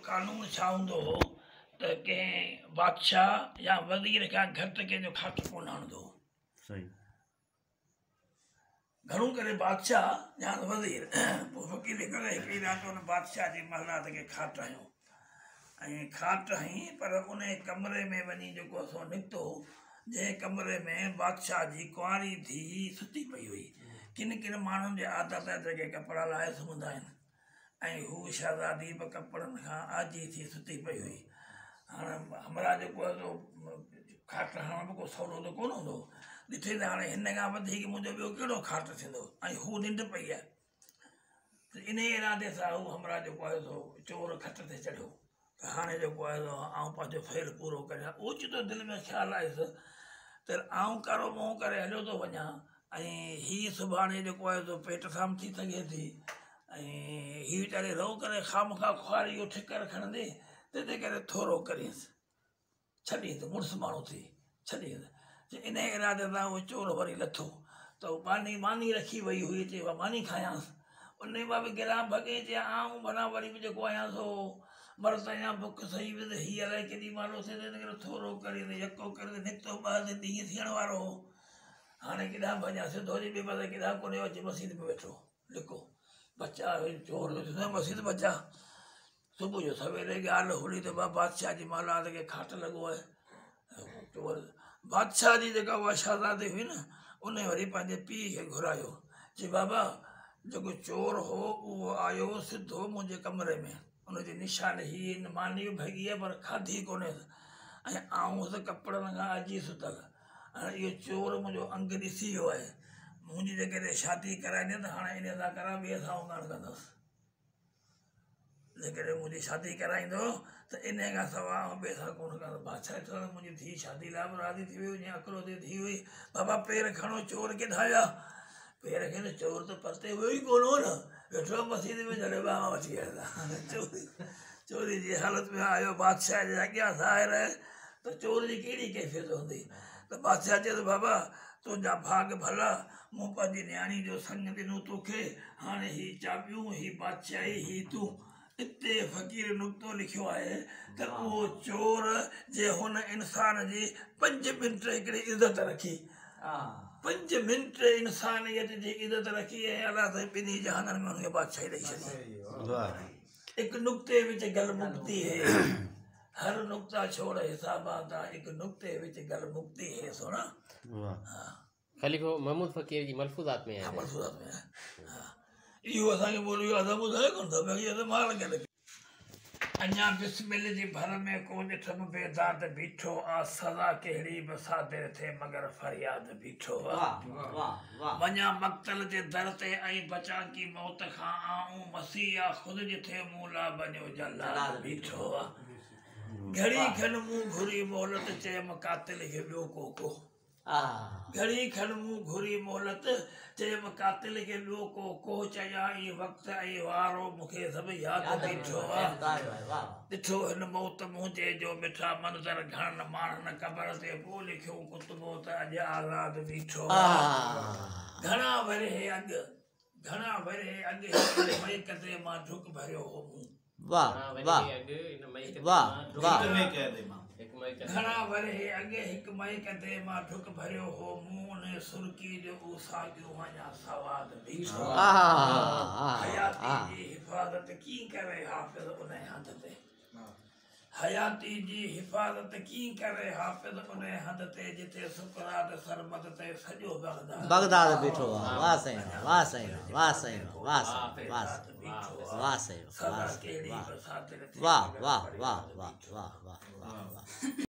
कानून छा हूंदो हो त कंहिं बादशाह या वज़ीर खां घटि कंहिंजो खाट कोन हणंदो हो। सही घणो करे बादशाह या वज़ीर पोइ फ़क़ीर करे हिकिड़ी राति हुन बादशाह जी महिलात खे खाट हयूं ऐं खाट हईं पर उन कमरे में वञी जेको सो निकितो जंहिं कमरे में बादशाह जी कुंवारी धीउ सुती पई हुई। किन किन माण्हुनि जी आदत आहे जेके कपिड़ा लाहे सुम्हंदा आहिनि ऐं हू शहज़ादी बि कपिड़नि खां आजी थी सुती पई हुई। हाणे हमरा जेको आहे सो खाट हणण बि को सवलो त कोन हूंदो, ॾिठे त हाणे हिन खां वधीक मुंहिंजो ॿियो कहिड़ो खाट थींदो ऐं हू निंड पई आहे। त इन इरादे सां हू हमरा जेको आहे सो चोर खट ते चढ़ियो त हाणे जेको आहे सो आउं पंहिंजो फेर पूरो करियां। ओचितो दिलि में ख़्यालु आयुसि त आउं कारो मुंहुं करे हलियो थो वञां ऐं हीअ सुभाणे जेको आहे सो पेट साम थी सघे थी ऐं हीअ वीचारे रहो करे खामखा खुआरी इहो ठिकर खणंदे तंहिंजे करे थोरो करींसि छॾींसि मुड़ुसु माण्हू थी छॾींसि। इन इरादे सां उहो चोर वरी लथो त मानी मानी रखी वई हुई चई मानी खायांसि उन मां बि गिरां भॻे चई आऊं भला वरी बि जेको आहियां सो मर्द आहियां बुख सही विध हीअ अलाए केॾी महिल थिए त करे थोरो करे यको करे निकितो ॿ ॾींहं थियण वारो हो। हाणे केॾांहुं भॼा सिधो वञी ॿिए पासे केॾांहुं कोन्हे अची मस्जिद में वेठो लिको बचा चोर मस्जिद बचा। सुबुह जो सवेरे ॻाल्हि हुई त बादशाह जी महिलात खे खाट लॻो आहे। चोर बादशाह जी जेका उहा शहज़ादी हुई न उन वरी पंहिंजे पीउ खे घुरायो चई बाबा जेको चोर हो उहो आयो सिधो मुंहिंजे कमरे में उनजी निशानी हीअ मानी भॻी आहे पर खाधी कोन्हे ऐं आऊं त कपिड़नि खां अजी सुतल। हाणे इहो चोर मुंहिंजो अंग ॾिसी वियो आहे मुंहिंजी जेकॾहिं शादी कराईंदे त हाणे इन सां करां ॿिए सां उगाइण कंदुसि। जेकॾहिं मुंहिंजी शादी कराईंदो त इन खां सवाइ ॿिए सां कोन कंदो। बादशाह चयो मुंहिंजी धीउ शादी लाइ बि राज़ी थी वई जीअं अकड़ो ते थी हुई। बाबा पेर खणो चोर किथां विया पेर खे न चोर त परते वियो ई कोन हो न वेठो मस्जिद में जॾहिं ॿाह वठी आया चोरी जी हालत में आयो बादशाह जे अॻियां ज़ाहिर आहे त चोर जी कहिड़ी कैफ़ियत हूंदी। त बादशाह चए थो बाबा तुंहिंजा भाग भला मूं पंहिंजी न्याणी जो संग ॾिनो तोखे हाणे ही चाबियूं ही बादशाही ही तूं। इते फ़क़ीर नुक़्तो लिखियो आहे त उहो चोर जे हुन इंसान जी 5 मिंट हिकिड़ी इज़त रखी 5 मिंट इंसानियत जी इज़त रखी ऐं अलाह साईं ॿिन्ही जहाननि में हुनखे बादशाही ॾेई छॾी। हिकु नुक़्ते विच गल मुक्ति है हर नुक़्ता छोड़ हिसाबात आहे हिकु नुक़्ते विच गल मुक्ति है सोना। खलीफ़ो महमूद फ़क़ीर जी मलफ़ूज़ात में आहे मलफ़ूज़ात में इहो असांखे बोलो असां ॿुधायो कोन था बाक़ी असां माल करे अञा बिस्मिल जी भर में को ॾिठमि बेदाद बीठो आ सज़ा कहिड़ी बि सादिर थिए मगर फरियाद बीठो आहे। वञा मक़्तल जे दर ते ऐं बचा की मौत खां आऊं मसीहा ख़ुदि जिथे मूं ला बनियो जलाल बीठो आहे। घड़ी खन मूं घुरी मोहलत चयमि कातिल खे ॿियो को घड़ी खन मूं घुरी मोहलत चयमि कातिल खे ॿियो को चया ई वक़्तु ऐं वारो मूंखे सभु यादि बीठो आहे। ॾिठो हिन मौत मुंहिंजे जो मिठा मंज़र घणनि माण्हुनि क़बर ते पोइ लिखियो कुतबो त अॼु आज़ादु बीठो आहे। घणा वरे अॻु हिन महक ते मां ढुक भरियो हो मूं घणा वरे अॻु हिकु महक ते मां ढुक भरियो हो मूं उन सुर्की जो साॻियो अञा सवाद बीठो आहे। हयाती जी हिफ़ाज़त कीअं करे हाफ़िज़ उन हंध ते हयाती जी हिफ़ाज़त कीअं करे हाफ़िज़ उन हंध ते जिथे सुकरात सरमद ते सॼो बगदाद बीठो आहे। वाह साईं वाह साईं वाह साईं वाह साईं वाह साईं वाह वाह वाह वाह वाह वाह वाह वाह।